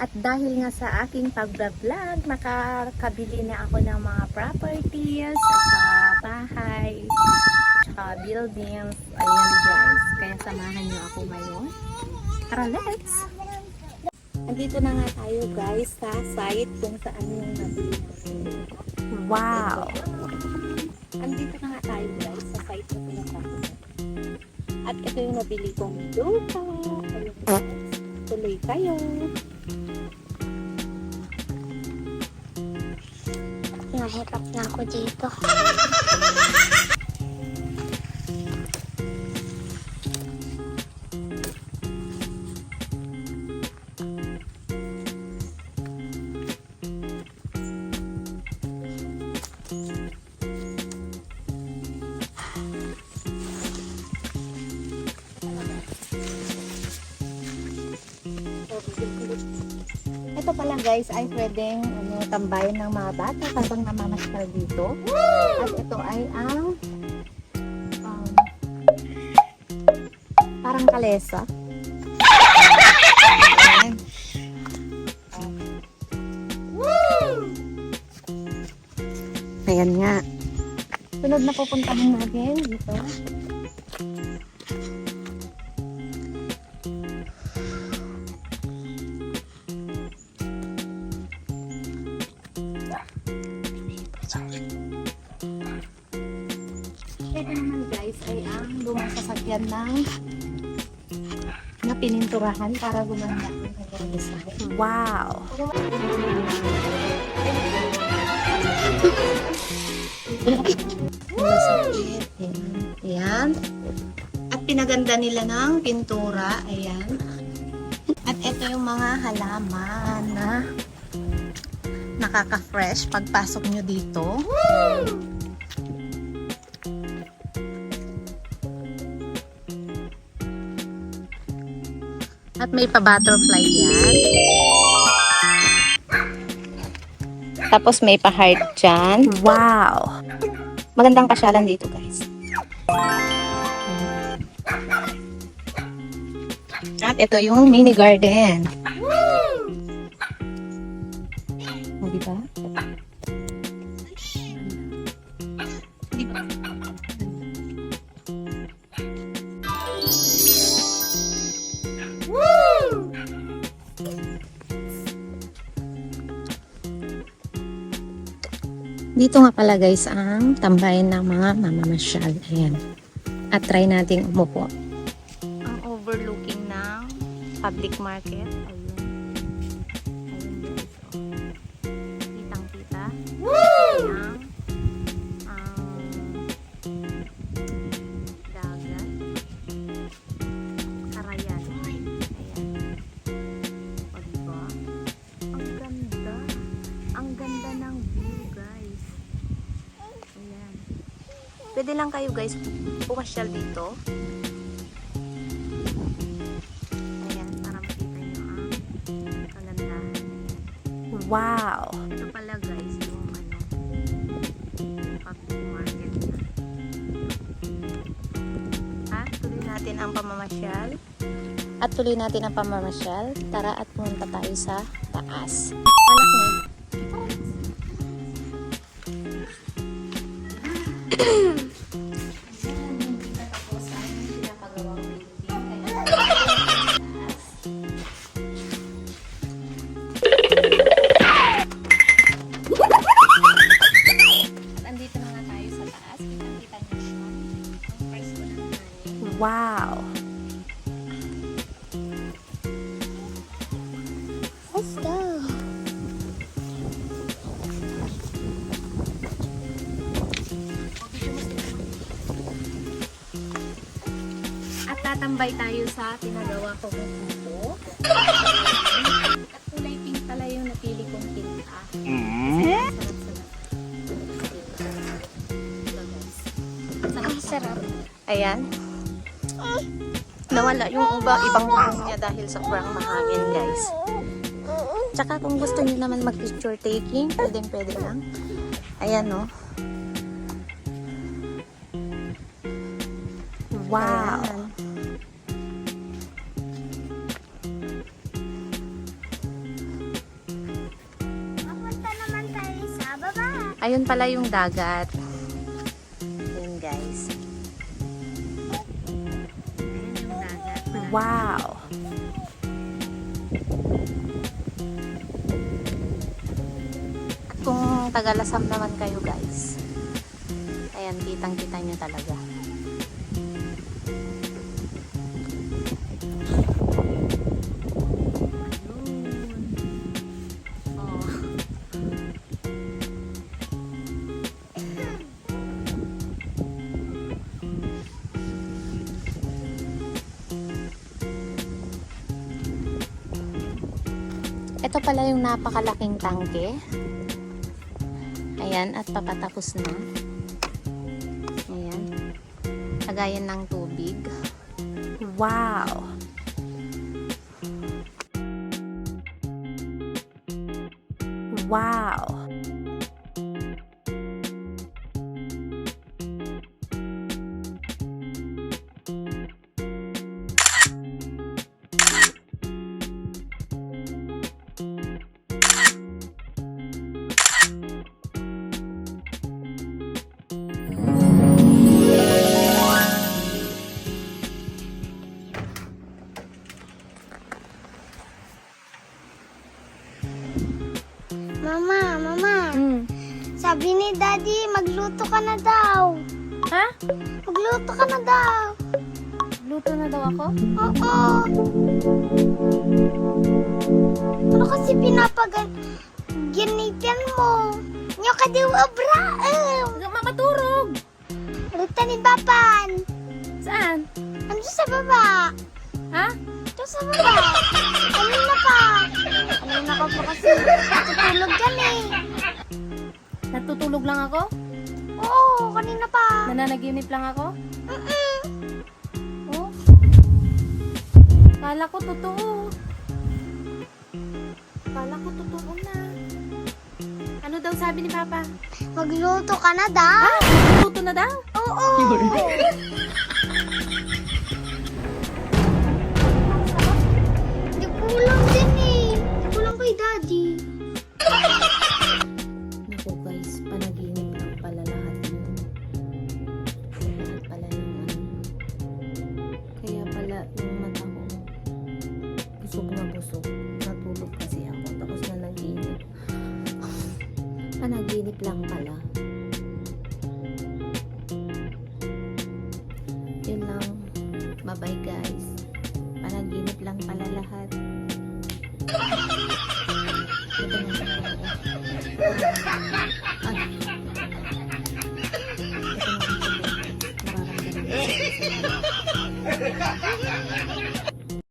At dahil nga sa aking pag-vlog, makakabili na ako ng mga properties sa bahay, tsaka buildings. Ayan guys, kaya samahan niyo ako ngayon. Tara, let's! Andito na nga tayo guys sa site kung saan yung nabili natin. Wow! Andito na nga tayo guys sa site na pinatapos. At ito yung nabili kong lupa. Ayun guys, tuloy kayo. Nahirap na ako dito. Ito pala guys ay pwedeng tambayan ng mga bata habang namamasyal dito. At ito ay ang parang kalesa. Ayan nga. Sunod na pupuntahan natin dito. Ito naman guys ay ang lumang sasakyan na pininturahan para gumanda ang kanyang design. Wow! Masakit. Ayan. At pinaganda nila ng pintura. Ayan. At ito yung mga halaman na nakaka-fresh pagpasok nyo dito. At may pa-butterfly yan. Tapos may pa-heart dyan. Wow! Magandang pasyalan dito guys. At ito yung mini garden. O, diba? Dito nga pala guys ang tambayan ng mga mamamasyal. Ayan. At try nating umupo. Ang overlooking ng public market. Ayun. Ayun guys. Oh. Kitang-kita. Ayan. Dagat. Karayan. Ayan. O diba? Ang ganda. Ang ganda ng view guys. Ayan. Pwede lang kayo guys pumasyal dito. Ayan, para makita nyo ang kagandahan. Wow! Ito pala guys yung public market. At tuloy natin ang pamamasyal. Tara at pumunta tayo sa taas. Anak niya. Andito na nga tayo sa taas. Kita-kita niyo naman ang price ko ng hangin. Wow! Let's go. At tatambay tayo sa pinagawa ko ng puto. At kulay pink pala yung napili kong tinta. Ang sarap. Ayan. Nawala yung ibang buhok niya dahil sobrang mahangin guys. Tsaka kung gusto niyo naman mag-picture taking, pwede lang. Ayan no. Wow. Ayan. Ayun pala yung dagat. Ayun guys. Ayun yung dagat. Wow! At kung Tagalasam naman kayo guys, ayan, kitang-kita nyo talaga. Ito pala yung napakalaking tangke. Ayan, at papatapos na. Ayan. Lagayan ng tubig. Wow! Wow! Mama, sabi ni Daddy, magluto ka na daw. Ha? Magluto ka na daw. Luto na daw ako? Oo. Ano kasi ginitin mo? Nyo ka di obra. Makaturog! Luta ni Bapan. Saan? Ano sa baba? Ha? Ito sa baba. Kanina pa. Kanina ka pa kasi natutulog yan eh. Natutulog lang ako? Oo, kanina pa. Nananaginip lang ako? Oh? Kala ko totoo. Kala ko totoo na. Ano daw sabi ni Papa? Magluto ka na daw. Luto na daw? Oo. Di kulang din eh. Di kulang kay Daddy. Naku guys, panaginip lang pala lahat yun. Lahat pala naman. Kaya pala yung mata ko busog na busog. Natulog kasi ako tapos na naginip. Panaginip lang pala. Yun lang. Bye-bye guys. Panaginip lang pala lahat. Ito na.